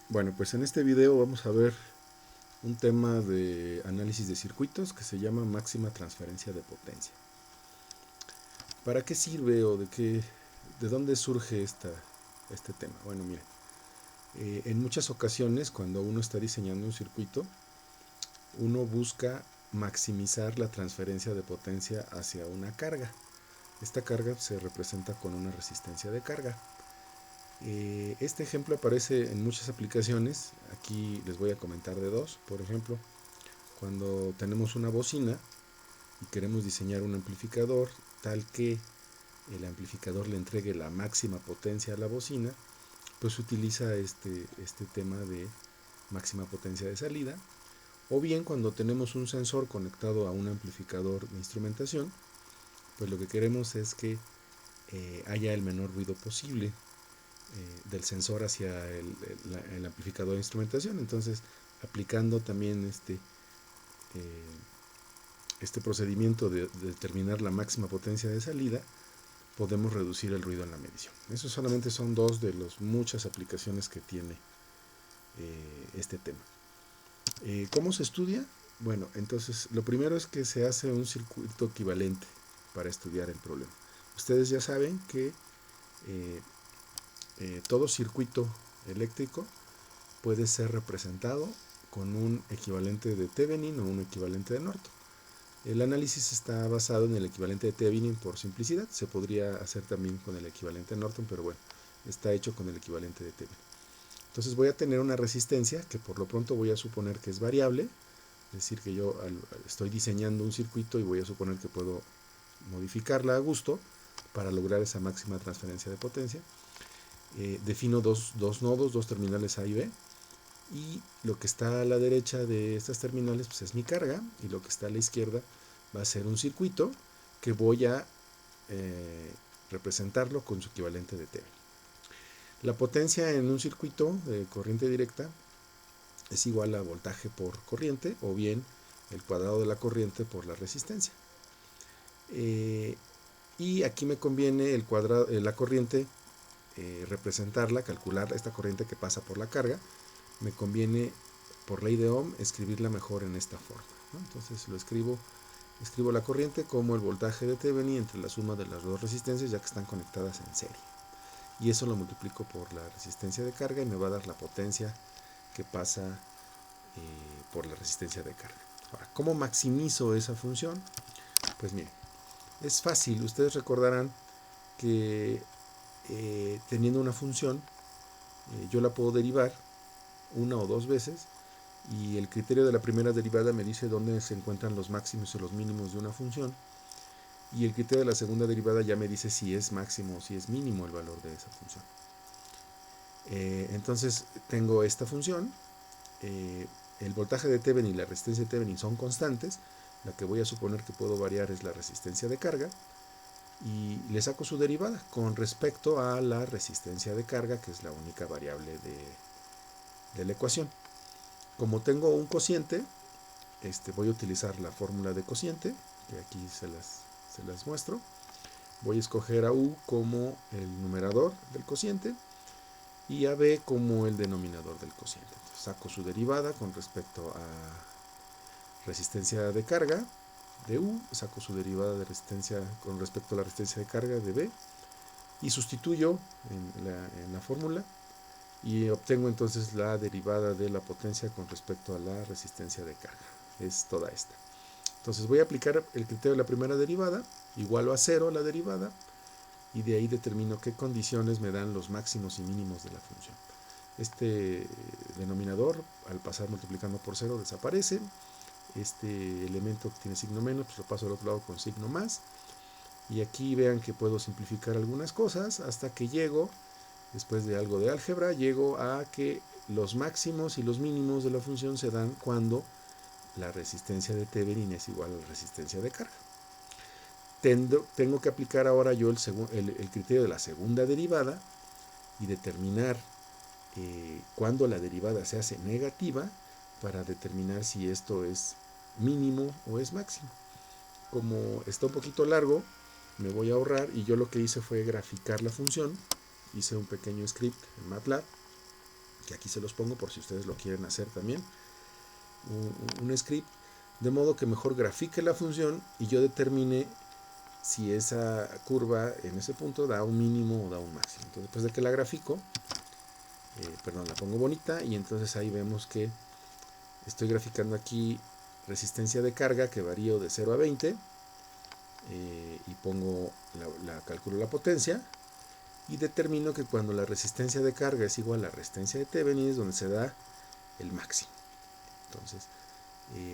Bueno, pues en este video vamos a ver un tema de análisis de circuitos que se llama máxima transferencia de potencia. ¿Para qué sirve o de dónde surge este tema? Bueno, miren, en muchas ocasiones cuando uno está diseñando un circuito, uno busca maximizar la transferencia de potencia hacia una carga. Esta carga se representa con una resistencia de carga. Este ejemplo aparece en muchas aplicaciones. Aquí les voy a comentar de dos. Por ejemplo, cuando tenemos una bocina y queremos diseñar un amplificador tal que el amplificador le entregue la máxima potencia a la bocina, pues utiliza este tema de máxima potencia de salida. O bien cuando tenemos un sensor conectado a un amplificador de instrumentación, pues lo que queremos es que haya el menor ruido posible del sensor hacia el amplificador de instrumentación. Entonces, aplicando también este procedimiento de determinar la máxima potencia de salida, podemos reducir el ruido en la medición. Eso solamente son dos de las muchas aplicaciones que tiene este tema. ¿Cómo se estudia? Bueno, entonces lo primero es que se hace un circuito equivalente para estudiar el problema. Ustedes ya saben que todo circuito eléctrico puede ser representado con un equivalente de Thevenin o un equivalente de Norton. El análisis está basado en el equivalente de Thevenin por simplicidad. Se podría hacer también con el equivalente de Norton, pero bueno, está hecho con el equivalente de Thevenin. Entonces voy a tener una resistencia que por lo pronto voy a suponer que es variable, es decir, que yo estoy diseñando un circuito y voy a suponer que puedo modificarla a gusto para lograr esa máxima transferencia de potencia. Defino dos nodos, dos terminales A y B, y lo que está a la derecha de estas terminales pues es mi carga, y lo que está a la izquierda va a ser un circuito que voy a representarlo con su equivalente de Thevenin. La potencia en un circuito de corriente directa es igual a voltaje por corriente, o bien el cuadrado de la corriente por la resistencia. Y aquí me conviene la corriente, representarla, calcular esta corriente que pasa por la carga. Me conviene, por ley de Ohm, escribirla mejor en esta forma, ¿no? Entonces escribo la corriente como el voltaje de Thevenin entre la suma de las dos resistencias, ya que están conectadas en serie. Y eso lo multiplico por la resistencia de carga y me va a dar la potencia que pasa por la resistencia de carga. Ahora, ¿cómo maximizo esa función? Pues miren, es fácil. Ustedes recordarán que teniendo una función, yo la puedo derivar una o dos veces, y el criterio de la primera derivada me dice dónde se encuentran los máximos o los mínimos de una función, y el criterio de la segunda derivada ya me dice si es máximo o si es mínimo el valor de esa función. Entonces tengo esta función, el voltaje de Thevenin y la resistencia de Thevenin son constantes, la que voy a suponer que puedo variar es la resistencia de carga, y le saco su derivada con respecto a la resistencia de carga, que es la única variable de la ecuación. Como tengo un cociente, voy a utilizar la fórmula de cociente, que aquí se las muestro. Voy a escoger a U como el numerador del cociente y a B como el denominador del cociente. Entonces, saco su derivada con respecto a resistencia de carga de U, saco su derivada de resistencia con respecto a la resistencia de carga de B, y sustituyo en la fórmula, y obtengo entonces la derivada de la potencia con respecto a la resistencia de carga. Es toda esta. Entonces voy a aplicar el criterio de la primera derivada, igualo a 0 la derivada, y de ahí determino qué condiciones me dan los máximos y mínimos de la función. Este denominador, al pasar multiplicando por 0, desaparece. Este elemento que tiene signo menos, pues lo paso al otro lado con signo más. Y aquí vean que puedo simplificar algunas cosas hasta que llego, después de algo de álgebra, llego a que los máximos y los mínimos de la función se dan cuando la resistencia de Thevenin es igual a la resistencia de carga. Tengo que aplicar ahora yo el criterio de la segunda derivada y determinar cuando la derivada se hace negativa, para determinar si esto es mínimo o es máximo. Como está un poquito largo, me voy a ahorrar, y yo lo que hice fue graficar la función. Hice un pequeño script en MATLAB que aquí se los pongo por si ustedes lo quieren hacer también, un script, de modo que mejor grafique la función y yo determine si esa curva en ese punto da un mínimo o da un máximo. Entonces, después de que la grafico, la pongo bonita, y entonces ahí vemos que estoy graficando aquí resistencia de carga que varío de 0 a 20, y pongo calculo la potencia y determino que cuando la resistencia de carga es igual a la resistencia de Thevenin es donde se da el máximo. Entonces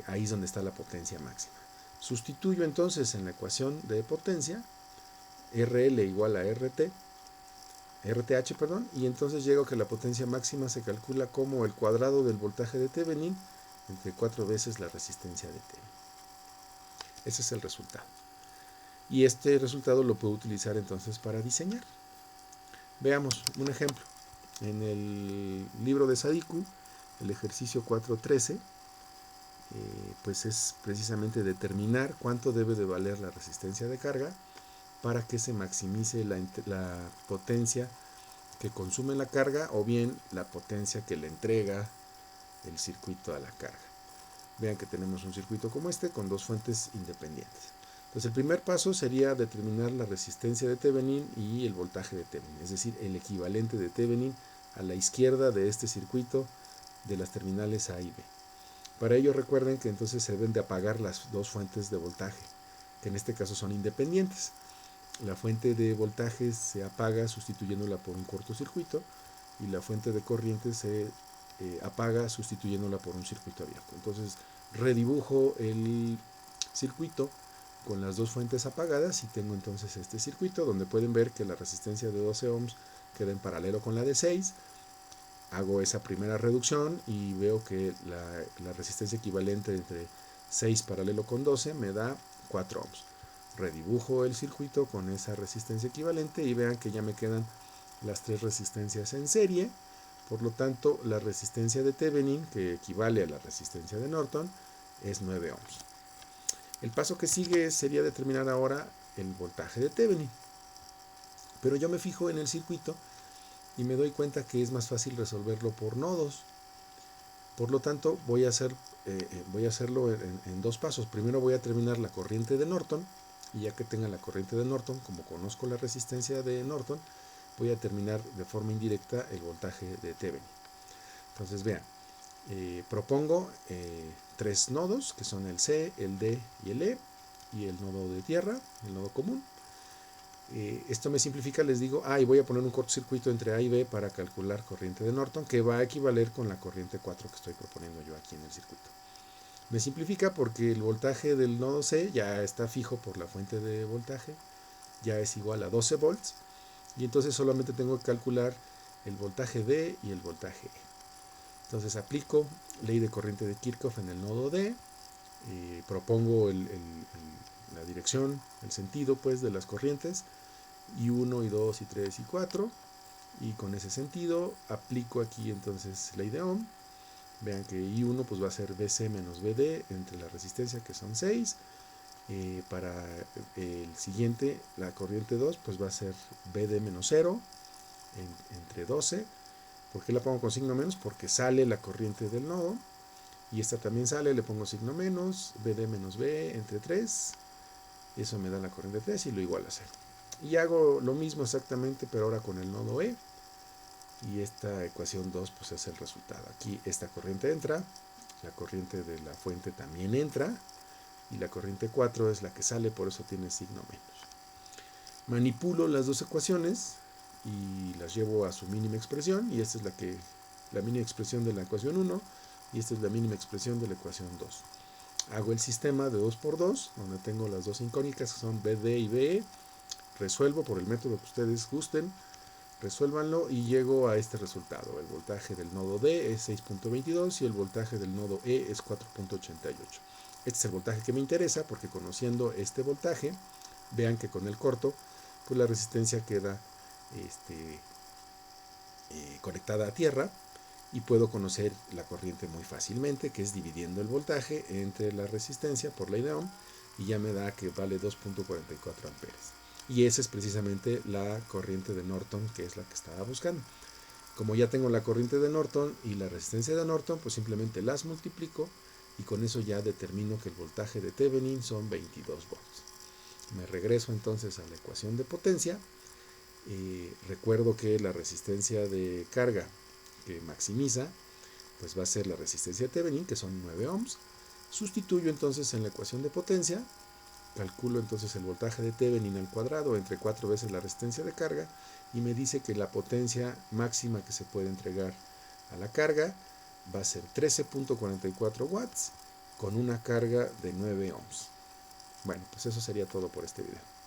ahí es donde está la potencia máxima. Sustituyo entonces en la ecuación de potencia RL igual a RTH, y entonces llego a que la potencia máxima se calcula como el cuadrado del voltaje de Thevenin entre 4 veces la resistencia de Thevenin. Ese es el resultado. Y este resultado lo puedo utilizar entonces para diseñar. Veamos un ejemplo. En el libro de Sadiku, el ejercicio 4.13, pues es precisamente determinar cuánto debe de valer la resistencia de carga para que se maximice la potencia que consume la carga o bien la potencia que le entrega el circuito a la carga. Vean que tenemos un circuito como este con dos fuentes independientes. Entonces el primer paso sería determinar la resistencia de Thevenin y el voltaje de Thevenin, es decir, el equivalente de Thevenin a la izquierda de este circuito de las terminales A y B. Para ello recuerden que entonces se deben de apagar las dos fuentes de voltaje, que en este caso son independientes. La fuente de voltaje se apaga sustituyéndola por un cortocircuito y la fuente de corriente se apaga sustituyéndola por un circuito abierto. Entonces redibujo el circuito con las dos fuentes apagadas y tengo entonces este circuito donde pueden ver que la resistencia de 12 ohms queda en paralelo con la de 6. Hago esa primera reducción y veo que la resistencia equivalente entre 6 paralelo con 12 me da 4 ohms. Redibujo el circuito con esa resistencia equivalente y vean que ya me quedan las tres resistencias en serie. Por lo tanto, la resistencia de Thevenin, que equivale a la resistencia de Norton, es 9 ohms. El paso que sigue sería determinar ahora el voltaje de Thevenin. Pero yo me fijo en el circuito y me doy cuenta que es más fácil resolverlo por nodos. Por lo tanto, voy a hacerlo en dos pasos. Primero voy a determinar la corriente de Norton, y ya que tenga la corriente de Norton, como conozco la resistencia de Norton, voy a determinar de forma indirecta el voltaje de Thevenin. Entonces vean, propongo tres nodos, que son el C, el D y el E, y el nodo de tierra, el nodo común. Esto me simplifica, les digo, y voy a poner un cortocircuito entre A y B para calcular corriente de Norton, que va a equivaler con la corriente 4 que estoy proponiendo yo aquí en el circuito. Me simplifica porque el voltaje del nodo C ya está fijo por la fuente de voltaje, ya es igual a 12 volts, y entonces solamente tengo que calcular el voltaje D y el voltaje E. Entonces aplico ley de corriente de Kirchhoff en el nodo D, propongo la dirección, el sentido pues de las corrientes, I1, I2, I3 y 4, y con ese sentido aplico aquí entonces ley de Ohm. Vean que I1 pues va a ser BC menos BD entre la resistencia, que son 6. Para el siguiente, la corriente 2, pues va a ser BD menos 0 entre 12. ¿Por qué la pongo con signo menos? Porque sale la corriente del nodo. Y esta también sale, le pongo signo menos, BD menos B entre 3. Eso me da la corriente 3 y lo igual a 0. Y hago lo mismo exactamente, pero ahora con el nodo E. Y esta ecuación 2 pues es el resultado. Aquí esta corriente entra, la corriente de la fuente también entra, y la corriente 4 es la que sale, por eso tiene signo menos. Manipulo las dos ecuaciones y las llevo a su mínima expresión, y esta es la mínima expresión de la ecuación 1, y esta es la mínima expresión de la ecuación 2. Hago el sistema de 2 por 2, donde tengo las dos incógnitas que son BD y BE, resuelvo por el método que ustedes gusten, resuélvanlo y llego a este resultado. El voltaje del nodo D es 6.22 y el voltaje del nodo E es 4.88. Este es el voltaje que me interesa, porque conociendo este voltaje, vean que con el corto, pues la resistencia queda conectada a tierra, y puedo conocer la corriente muy fácilmente, que es dividiendo el voltaje entre la resistencia por ley de Ohm, y ya me da que vale 2.44 amperes. Y esa es precisamente la corriente de Norton, que es la que estaba buscando. Como ya tengo la corriente de Norton y la resistencia de Norton, pues simplemente las multiplico y con eso ya determino que el voltaje de Thevenin son 22 volts. Me regreso entonces a la ecuación de potencia. Recuerdo que la resistencia de carga que maximiza pues va a ser la resistencia de Thevenin, que son 9 ohms. Sustituyo entonces en la ecuación de potencia, calculo entonces el voltaje de Thevenin al cuadrado entre 4 veces la resistencia de carga y me dice que la potencia máxima que se puede entregar a la carga va a ser 13.44 watts con una carga de 9 ohms. Bueno, pues eso sería todo por este video.